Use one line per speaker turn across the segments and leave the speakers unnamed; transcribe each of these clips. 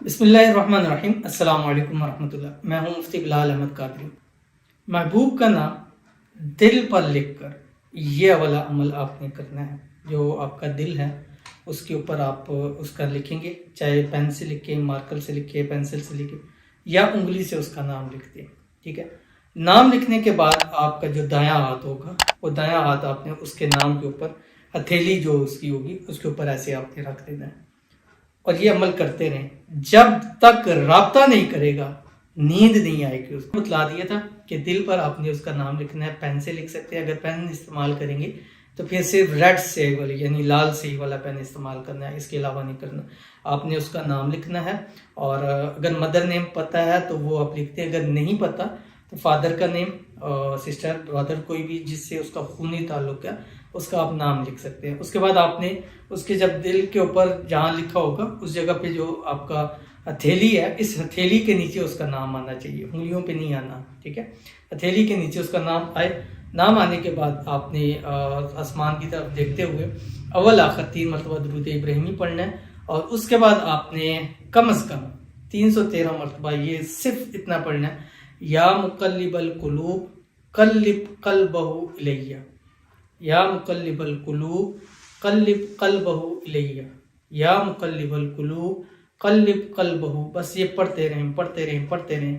بسم اللہ الرحمن الرحیم۔ السلام علیکم ورحمۃ اللہ۔ میں ہوں مفتی بلال احمد قادری۔ محبوب کا نام دل پر لکھ کر یہ والا عمل آپ نے کرنا ہے۔ جو آپ کا دل ہے اس کے اوپر آپ اس کا لکھیں گے، چاہے پین سے لکھیں، مارکر سے لکھیں، پینسل سے لکھیں یا انگلی سے اس کا نام لکھتے ہیں، ٹھیک ہے۔ نام لکھنے کے بعد آپ کا جو دایاں ہاتھ ہوگا وہ دایاں ہاتھ آپ نے اس کے نام کے اوپر، ہتھیلی جو اس کی ہوگی اس کے اوپر ایسے آپ نے رکھ دینا ہے اور یہ عمل کرتے رہیں جب تک رابطہ نہیں کرے گا، نیند نہیں آئے گی۔ اس کو بتلا دیا تھا کہ دل پر آپ نے اس کا نام لکھنا ہے، پین سے لکھ سکتے ہیں، اگر پین استعمال کریں گے تو پھر صرف ریڈ سے والی یعنی لال سے والا پین استعمال کرنا ہے، اس کے علاوہ نہیں کرنا۔ آپ نے اس کا نام لکھنا ہے اور اگر مدر نیم پتہ ہے تو وہ آپ لکھتے ہیں، اگر نہیں پتہ تو فادر کا نیم، سسٹر، برادر، کوئی بھی جس سے اس کا خونی تعلق ہے اس کا آپ نام لکھ سکتے ہیں۔ اس کے بعد آپ نے اس کے جب دل کے اوپر جہاں لکھا ہوگا اس جگہ پہ جو آپ کا ہتھیلی ہے، اس ہتھیلی کے نیچے اس کا نام آنا چاہیے، انگلیوں پہ نہیں آنا، ٹھیک ہے۔ ہتھیلی کے نیچے اس کا نام آئے۔ نام آنے کے بعد آپ نے آسمان کی طرف دیکھتے ہوئے اول آخر 3 مرتبہ درود ابراہیمی پڑھنا ہے اور اس کے بعد آپ نے کم از کم 313 مرتبہ یہ صرف اتنا پڑھنا ہے، یا مقلب القلوب قلب قلبہ الیہ، یا مقلب القلوب قلب قلبہ الیہ، یا مقلب القلوب قلب قلبہ۔ بس یہ پڑھتے رہیں،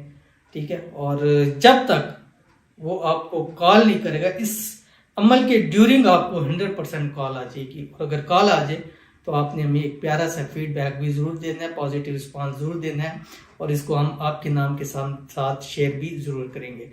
ٹھیک ہے۔ اور جب تک وہ آپ کو کال نہیں کرے گا، اس عمل کے ڈیورنگ آپ کو 100% کال آ جائے گی، اور اگر کال آ جائے تو آپ نے ہمیں ایک پیارا سا فیڈ بیک بھی ضرور دینا ہے، پازیٹیو رسپانس ضرور دینا ہے، اور اس کو ہم آپ کے نام کے ساتھ شیئر بھی ضرور کریں گے۔